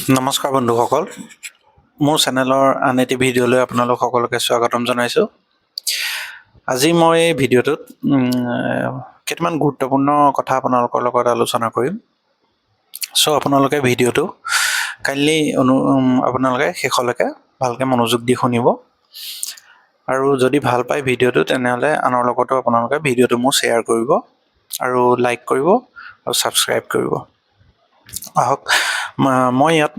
নমস্কাৰ বন্ধুসকল, মোৰ চেনেলৰ আন এটি ভিডিঅ'লৈ আপোনালোক সকলোকে স্বাগতম জনাইছোঁ। আজি মই এই ভিডিঅ'টোত কেইটামান গুৰুত্বপূৰ্ণ কথা আপোনালোকৰ লগত আলোচনা কৰিম। চ' আপোনালোকে ভিডিঅ'টো কাইণ্ডলি আপোনালোকে শেষলৈকে ভালকৈ মনোযোগ দি শুনিব। আৰু যদি ভাল পায় ভিডিঅ'টো তেনেহ'লে আনৰ লগতো আপোনালোকে ভিডিঅ'টো মোৰ শ্বেয়াৰ কৰিব আৰু লাইক কৰিব আৰু ছাবস্ক্ৰাইব কৰিব। আহক মই ইয়াত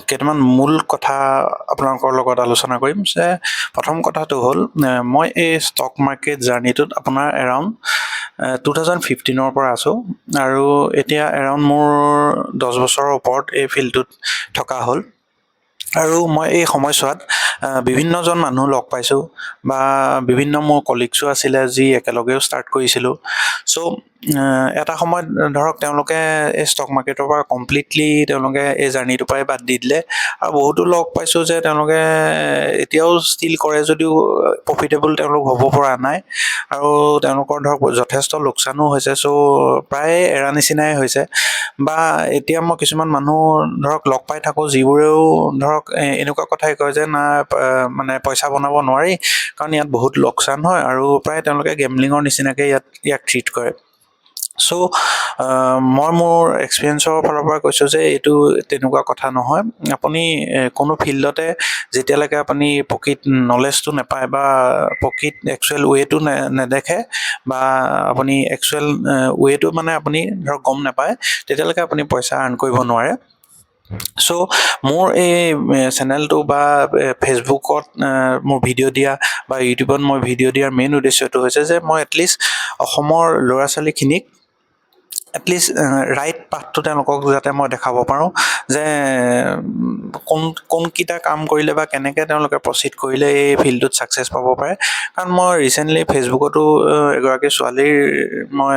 কেইটামান মূল কথা আপোনালোকৰ লগত আলোচনা কৰিম। যে প্ৰথম কথাটো হ'ল, মই এই ষ্টক মাৰ্কেট জাৰ্ণিটোত আপোনাৰ এৰাউণ্ড 2015 পৰা আছোঁ আৰু এতিয়া এৰাউণ্ড মোৰ 10 বছৰৰ ওপৰত এই ফিল্ডটোত থকা হ'ল। আৰু মই এই সময়ছোৱাত বিভিন্নজন মানুহ লগ পাইছোঁ বা বিভিন্ন মোৰ কলিগছো আছিলে যি একেলগেও ষ্টাৰ্ট কৰিছিলোঁ। চ' এটা সময়ত ধৰক তেওঁলোকে এই ষ্টক মাৰ্কেটৰ পৰা কমপ্লিটলি তেওঁলোকে এই জাৰ্ণিটোৰ পৰাই বাদ দি দিলে। আৰু বহুতো লগ পাইছোঁ যে তেওঁলোকে এতিয়াও ষ্টিল কৰে যদিও প্ৰফিটেবল তেওঁলোক হ'ব পৰা নাই আৰু তেওঁলোকৰ ধৰক যথেষ্ট লোকচানো হৈছে। চ' প্ৰায় এৰা নিচিনাই হৈছে। বা এতিয়া মই কিছুমান মানুহ ধৰক লগ পাই থাকোঁ যিবোৰেও ধৰক এনেকুৱা কথাই কয় যে না মানে পইচা বনাব নোৱাৰি কাৰণ ইয়াত বহুত লোকচান হয় আৰু প্ৰায় তেওঁলোকে গেমলিঙৰ নিচিনাকৈ ইয়াক ট্ৰিট কৰে। চ' মই মোৰ এক্সপিৰিয়েঞ্চৰ ফালৰ পৰা কৈছোঁ যে এইটো তেনেকুৱা কথা নহয়। আপুনি কোনো ফিল্ডতে যেতিয়ালৈকে আপুনি প্ৰকৃত নলেজটো নাপায় বা প্ৰকৃত একচুৱেল ৱেটো নেদেখে বা আপুনি একচুৱেল ৱেটো মানে আপুনি ধৰক গম নাপায়, তেতিয়ালৈকে আপুনি পইচা আৰ্ণ কৰিব নোৱাৰে। চ' মোৰ এই চেনেলটো বা ফেচবুকত মোৰ ভিডিঅ' দিয়া বা ইউটিউবত মই ভিডিঅ' দিয়াৰ মেইন উদ্দেশ্যটো হৈছে যে মই এটলিষ্ট অসমৰ ল'ৰা ছোৱালীখিনিক এটলিষ্ট ৰাইট পাথটো তেওঁলোকক যাতে মই দেখাব পাৰোঁ যে কোনকেইটা কাম কৰিলে বা কেনেকৈ তেওঁলোকে প্ৰচিড কৰিলে এই ফিল্ডটোত ছাকচেছ পাব পাৰে। কাৰণ মই ৰিচেণ্টলি ফেচবুকতো এগৰাকী ছোৱালীৰ মই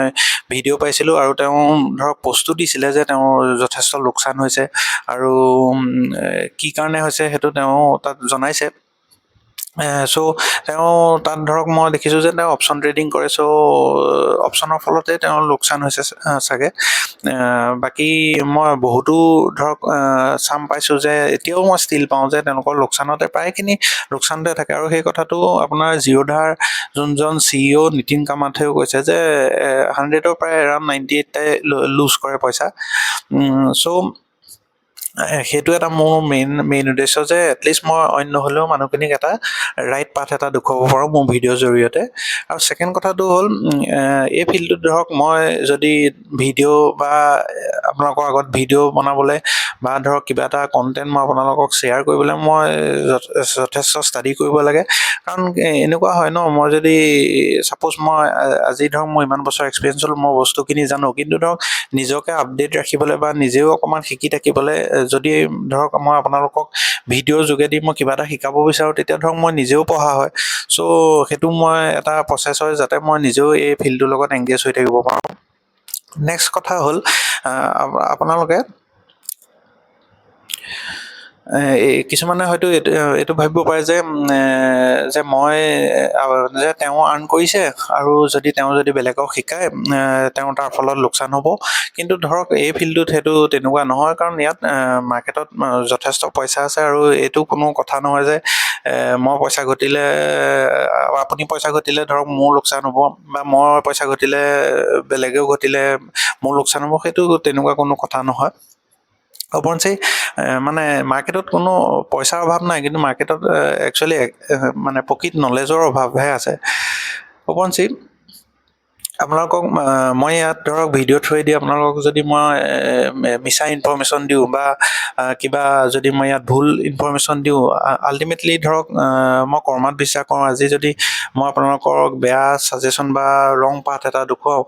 ভিডিঅ' পাইছিলোঁ আৰু তেওঁ ধৰক পষ্টটো দিছিলে যে তেওঁৰ যথেষ্ট লোকচান হৈছে আৰু কি কাৰণে হৈছে সেইটো তেওঁ তাত জনাইছে। চ' তেওঁ তাত ধৰক মই দেখিছোঁ যে তেওঁ অপশ্যন ট্ৰেডিং কৰে। চ' অপশ্যনৰ ফলতে তেওঁৰ লোকচান হৈছে চাগে। বাকী মই বহুতো ধৰক চাম পাইছোঁ যে এতিয়াও মই ষ্টিল পাওঁ যে তেওঁলোকৰ লোকচানতে প্ৰায়খিনি লোকচানতে থাকে। আৰু সেই কথাটো আপোনাৰ জিৰ'ধাৰ যোনজন CEO নীতিন কামাথেও কৈছে যে 100ৰ প্ৰায় এৰাউণ্ড 98টাই লুজ কৰে পইচা। চ' সেইটো এটা মোৰ মেইন উদ্দেশ্য যে এটলিষ্ট মই অন্য হ'লেও মানুহখিনিক এটা ৰাইট পাথ এটা দেখুৱাব পাৰোঁ মোৰ ভিডিঅ'ৰ জৰিয়তে। আৰু ছেকেণ্ড কথাটো হ'ল, এই ফিল্ডটোত ধৰক মই যদি ভিডিঅ' বা আপোনালোকৰ আগত ভিডিঅ' বনাবলৈ বা ধৰক কিবা এটা কণ্টেণ্ট মই আপোনালোকক শ্বেয়াৰ কৰিবলৈ মই যথেষ্ট ষ্টাডি কৰিব লাগে। কাৰণ এনেকুৱা হয় ন, মই যদি ছাপ'জ মই আজি ধৰক মোৰ ইমান বছৰ এক্সপিৰিয়েঞ্চ হ'ল, মই বস্তুখিনি জানো, কিন্তু ধৰক নিজকে আপডেট ৰাখিবলৈ বা নিজেও অকণমান শিকি থাকিবলৈ যদি ধৰক মই আপোনালোকক ভিডিঅ'ৰ যোগেদি মই কিবা এটা শিকাব বিচাৰোঁ, তেতিয়া ধৰক মই নিজেও পঢ়া হয়। চ' সেইটো মই এটা প্ৰচেছ হয় যাতে মই নিজেও এই ফিল্ডটোৰ লগত এংগেজ হৈ থাকিব পাৰোঁ। নেক্সট কথা হ'ল, আপোনালোকে কিছুমানে হয়তো এইটো ভাবিব পাৰে যে মই যে তেওঁ আৰ্ণ কৰিছে আৰু তেওঁ যদি বেলেগক শিকায় তেওঁ তাৰ ফলত লোকচান হ'ব। কিন্তু ধৰক এই ফিল্ডটোত সেইটো তেনেকুৱা নহয়, কাৰণ ইয়াত মাৰ্কেটত যথেষ্ট পইচা আছে আৰু এইটো কোনো কথা নহয় যে মই পইচা ঘটিলে আপুনি পইচা ঘটিলে ধৰক মোৰ লোকচান হ'ব বা মই পইচা ঘটিলে বেলেগেও ঘটিলে মোৰ লোকচান হ'ব। সেইটো তেনেকুৱা কোনো কথা নহয়। অপৰঞ্চি মানে মাৰ্কেটত কোনো পইচাৰ অভাৱ নাই, কিন্তু মাৰ্কেটত একচুৱেলি মানে প্ৰকৃত নলেজৰ অভাৱহে আছে। অপৰঞ্চি আপোনালোকক মই ইয়াত ধৰক ভিডিঅ' থ্ৰুৱেদি আপোনালোকক যদি মই মিছা ইনফৰমেশ্যন দিওঁ বা কিবা যদি মই ইয়াত ভুল ইনফৰমেশ্যন দিওঁ, আল্টিমেটলি ধৰক মই কৰ্মাত বিশ্বাস কৰোঁ। আজি যদি মই আপোনালোকক বেয়া ছাজেশ্যন বা ৰং পাথ এটা দেখুৱাওঁ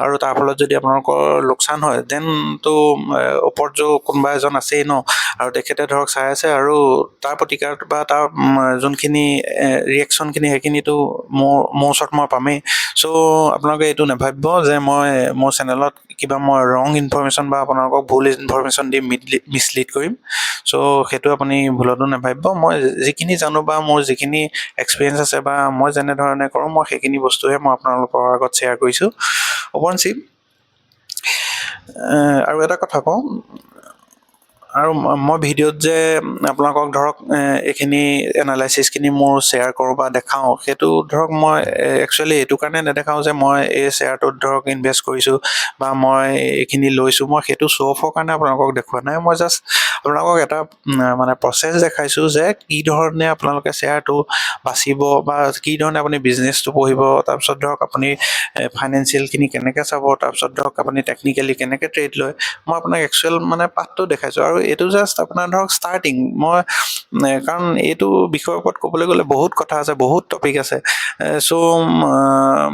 আৰু তাৰ ফলত যদি আপোনালোকৰ লোকচান হয়, দেনতো ওপৰত কোনোবা এজন আছেই ন, আৰু তেখেতে ধৰক চাই আছে আৰু তাৰ প্ৰতিকাৰ বা তাৰ যোনখিনি ৰিয়েকশ্যনখিনি সেইখিনিতো মোৰ ওচৰত মই পামেই। চ' আপোনালোকে এইটো নাভাবিব যে মই মোৰ চেনেলত কিবা মই ৰং ইনফৰমেশ্যন বা আপোনালোকক ভুল ইনফৰমেশ্যন দি মিছলিড কৰিম। চ' সেইটো আপুনি ভুলতো নাভাবিব। মই যিখিনি জানো বা মোৰ যিখিনি এক্সপিৰিয়েঞ্চ আছে বা মই যেনেধৰণে কৰোঁ, মই সেইখিনি বস্তুহে মই আপোনালোকৰ আগত শ্বেয়াৰ কৰিছোঁ। অপৰঞ্চি আৰু এটা কথা কওঁ, আৰু মই ভিডিঅ'ত যে আপোনালোকক ধৰক এইখিনি এনালাইচিছখিনি মোৰ শ্বেয়াৰ কৰোঁ বা দেখাওঁ, সেইটো ধৰক মই একচুৱেলি এইটো কাৰণে নেদেখাওঁ যে মই এই শ্বেয়াৰটোত ধৰক ইনভেষ্ট কৰিছোঁ বা মই এইখিনি লৈছোঁ, মই সেইটো শ্ব' অফৰ কাৰণে আপোনালোকক দেখুওৱা নাই। মই জাষ্ট আপোনালোকক এটা মানে প্ৰচেছ দেখাইছোঁ যে কি ধৰণে আপোনালোকে শ্বেয়াৰটো বাচিব বা কি ধৰণে আপুনি বিজনেছটো পঢ়িব, তাৰপিছত ধৰক আপুনি ফাইনেন্সিয়েলখিনি কেনেকৈ চাব, তাৰপিছত ধৰক আপুনি টেকনিকেলি কেনেকৈ ট্ৰেড লয়, মই আপোনাক একচুৱেল মানে পাঠটো দেখাইছোঁ। আৰু এইটো জাষ্ট আপোনাৰ ধৰক ষ্টাৰ্টিং। মই কাৰণ এইটো বিষয়ৰ ওপৰত ক'বলৈ গ'লে বহুত কথা আছে, বহুত টপিক আছে। চ'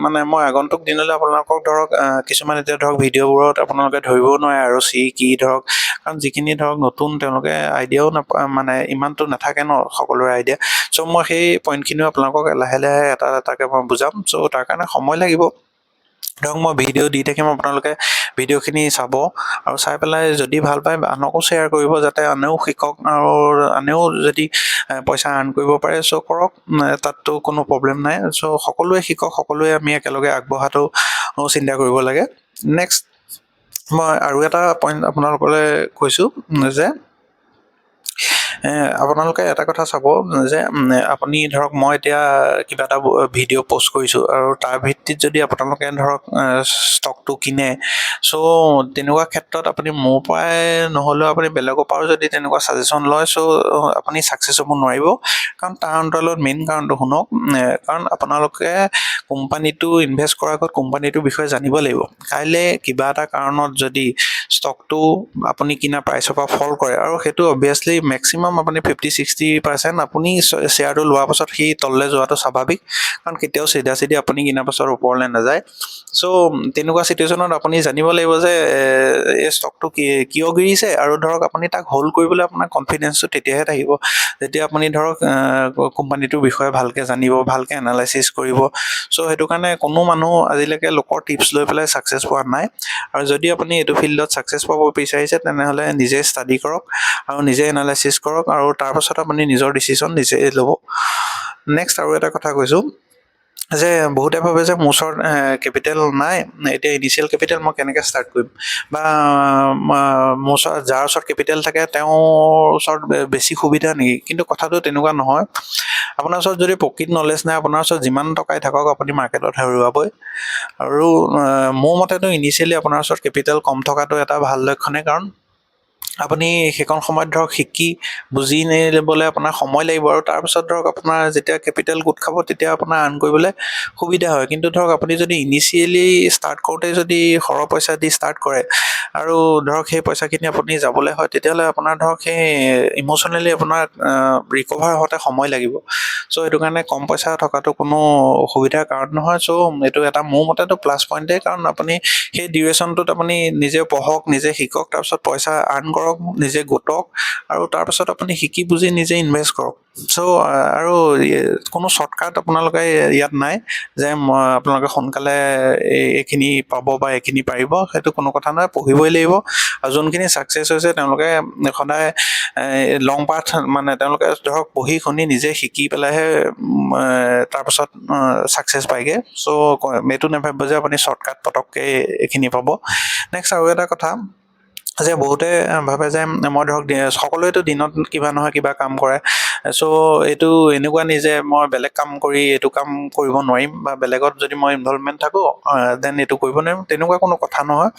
মানে মই আগন্তুক দিনলৈ আপোনালোকক ধৰক কিছুমান এতিয়া ধৰক ভিডিঅ'বোৰত আপোনালোকে ধৰিবও নোৱাৰে আৰু কি ধৰক, কাৰণ যিখিনি ধৰক নতুন তেওঁলোকে আইডিয়াও মানে ইমানটো নাথাকে ন সকলোৰে আইডিয়া। চ' মই সেই পইণ্টখিনিও আপোনালোকক লাহে লাহে এটা এটাকৈ মই বুজাম। চ' তাৰ কাৰণে সময় লাগিব। ধৰক মই ভিডিঅ' দি থাকিম, আপোনালোকে ভিডিঅ'খিনি চাব আৰু চাই পেলাই যদি ভাল পায় আনকো শ্বেয়াৰ কৰিব, যাতে আনেও শিকক আৰু আনেও যদি পইচা আৰ্ণ কৰিব পাৰে চ' কৰক, তাততো কোনো প্ৰব্লেম নাই। চ' সকলোৱে শিকক, সকলোৱে আমি একেলগে আগবঢ়াটো চিন্তা কৰিব লাগে। নেক্সট মই আৰু এটা পইণ্ট আপোনালোকলৈ কৈছোঁ যে আপোনালোকে এটা কথা চাব যে আপুনি ধৰক মই এতিয়া কিবা এটা ভিডিঅ' পষ্ট কৰিছোঁ আৰু তাৰ ভিত্তিত যদি আপোনালোকে ধৰক ষ্টকটো কিনে, চ' তেনেকুৱা ক্ষেত্ৰত আপুনি মোৰ পৰাই নহ'লেও আপুনি বেলেগৰ পৰাও যদি তেনেকুৱা ছাজেশ্যন লয়, চ' আপুনি ছাকচেছ হ'ব নোৱাৰিব। কাৰণ তাৰ অন্তৰালত মেইন কাৰণটো শুনক, কাৰণ আপোনালোকে কোম্পানীটো ইনভেষ্ট কৰাৰ আগত কোম্পানীটোৰ বিষয়ে জানিব লাগিব। কাইলৈ কিবা এটা কাৰণত যদি ষ্টকটো আপুনি কিনা প্ৰাইচৰ পৰা ফল কৰে, আৰু সেইটো অবভিয়াছলি মেক্সিমাম আপুনি 50-60% আপুনি শ্বেয়াৰটো লোৱাৰ পাছত সি তললৈ যোৱাটো স্বাভাৱিক, কাৰণ কেতিয়াও চিধা আপুনি কিনাৰ পাছত ওপৰলৈ নাযায়। চ' তেনেকুৱা চিটুৱেশ্যনত আপুনি জানিব লাগিব যে এই ষ্টকটো কিয় গিৰিছে, আৰু ধৰক আপুনি তাক হোল্ড কৰিবলৈ আপোনাৰ কনফিডেন্সটো তেতিয়াহে থাকিব যেতিয়া আপুনি ধৰক কোম্পানীটোৰ বিষয়ে ভালকৈ জানিব, ভালকৈ এনালাইচিছ কৰিব। চ' সেইটো কাৰণে কোনো মানুহ আজিলৈকে লোকৰ টিপছ লৈ পেলাই ছাকচেছ পোৱা নাই। আৰু যদি আপুনি এইটো ফিল্ডত ছাকচেছ পাব বিচাৰিছে, তেনেহ'লে নিজে ষ্টাডি কৰক আৰু নিজে এনালাইচিছ কৰক, আৰু তাৰপাছত আপুনি নিজৰ ডিচিশ্যন নিজে ল'ব। নেক্সট আৰু এটা কথা কৈছোঁ যে বহুতে ভাবে যে মোৰ ওচৰত কেপিটেল নাই, এতিয়া ইনিচিয়েল কেপিটেল মই কেনেকৈ ষ্টাৰ্ট কৰিম, বা মোৰ ওচৰত যাৰ ওচৰত কেপিটেল থাকে তেওঁৰ ওচৰত বেছি সুবিধা নেকি। কিন্তু কথাটো তেনেকুৱা নহয়। আপোনাৰ ওচৰত যদি প্ৰকৃত নলেজ নাই, আপোনাৰ ওচৰত যিমান টকাই থাকক আপুনি মাৰ্কেটত হেৰুৱাবই। আৰু মোৰ মতেতো ইনিচিয়েলি আপোনাৰ ওচৰত কেপিটেল কম থকাটো এটা ভাল লক্ষণে, কাৰণ আপুনি সেইকণ সময়ত ধৰক শিকি বুজি ল'বলৈ আপোনাৰ সময় লাগিব, আৰু তাৰপিছত ধৰক আপোনাৰ যেতিয়া কেপিটেল গোট খাব তেতিয়া আপোনাৰ আৰ্ণ কৰিবলৈ সুবিধা হয়। কিন্তু ধৰক আপুনি যদি ইনিচিয়েলি ষ্টাৰ্ট কৰোঁতে যদি সৰহ পইচা দি ষ্টাৰ্ট কৰে আৰু ধৰক সেই পইচাখিনি আপুনি যাবলৈ হয়, তেতিয়াহ'লে আপোনাৰ ধৰক সেই ইম'চনেলি আপোনাৰ ৰিকভাৰ হওঁতে সময় লাগিব। চ' সেইটো কাৰণে কম পইচা থকাটো কোনো অসুবিধাৰ কাৰণ নহয়। চ' এইটো এটা মোৰ মতেতো প্লাছ পইণ্টেই, কাৰণ আপুনি সেই ডিউৰেশ্যনটোত আপুনি নিজে পঢ়ক, নিজে শিকক, তাৰপিছত পইচা আৰ্ণ কৰক, নিজে গোটক, আৰু তাৰপিছত আপুনি শিকি বুজি নিজে ইনভেষ্ট কৰক। চ' আৰু কোনো শ্বৰ্টকাট আপোনালোকে ইয়াত নাই যে আপোনালোকে সোনকালে এইখিনি পাব বা এইখিনি পাৰিব, সেইটো কোনো কথা নাই। পঢ়িবই লাগিব, আৰু যোনখিনি ছাকচেছ হৈছে তেওঁলোকে সদায় লং পাথ, মানে তেওঁলোকে ধৰক পঢ়ি শুনি নিজে শিকি পেলাইহে তাৰপাছত ছাকচেছ পায়গৈ। চ' এইটো নাভাবিব যে আপুনি শ্বৰ্টকাট পটককৈ এইখিনি পাব। নেক্সট আৰু এটা কথা যে বহুতে ভাবে যে মই ধৰক সকলোৱেতো দিনত কিবা নহয় কিবা কাম কৰে, চ' এইটো এনেকুৱা নি যে মই বেলেগ কাম কৰি এইটো কাম কৰিব নোৱাৰিম, বা বেলেগত যদি মই ইনভলভমেণ্ট থাকোঁ দেন এইটো কৰিব নোৱাৰিম, তেনেকুৱা কোনো কথা নহয়।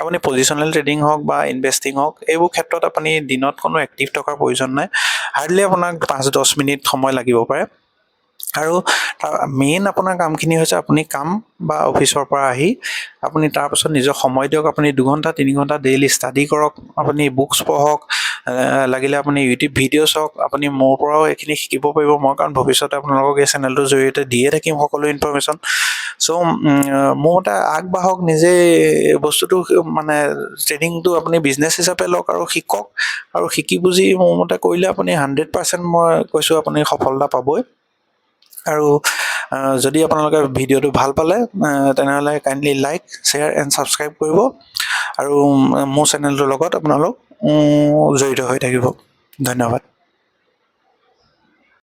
আপুনি পজিশ্যনেল ট্ৰেডিং হওক বা ইনভেষ্টিং হওক, এইবোৰ ক্ষেত্ৰত আপুনি দিনত কোনো এক্টিভ থকাৰ প্ৰয়োজন নাই। হাৰ্ডলি আপোনাক 5-10 মিনিট সময় লাগিব পাৰে। আৰু মেইন আপোনাৰ কামখিনি হৈছে আপুনি কাম বা অফিচৰ পৰা আহি আপুনি তাৰপাছত নিজৰ সময় দিয়ক। আপুনি 2-3 ঘণ্টা ডেইলি ষ্টাডি কৰক, আপুনি বুকছ পঢ়ক, লাগিলে আপুনি ইউটিউব ভিডিঅ' চাওক। আপুনি মোৰ পৰাও এইখিনি শিকিব পাৰিব, মই কাৰণ ভৱিষ্যতে আপোনালোকক এই চেনেলটোৰ জৰিয়তে দিয়ে থাকিম সকলো ইনফৰমেশ্যন। চ' মোৰ মতে আগবাঢ়ক, নিজে বস্তুটো মানে ট্ৰেডিংটো আপুনি বিজনেছ হিচাপে লওক আৰু শিকক, আৰু শিকি বুজি মোৰ মতে কৰিলে আপুনি 100% মই কৈছোঁ আপুনি সফলতা পাবই। আৰু যদি আপোনালোকে ভিডিঅ'টো ভাল পালে তেনেহ'লে kindly like, share and subscribe কৰিব, আৰু মোৰ চেনেলটোৰ লগত আপোনালোক জড়িত হৈ থাকিব। ধন্যবাদ।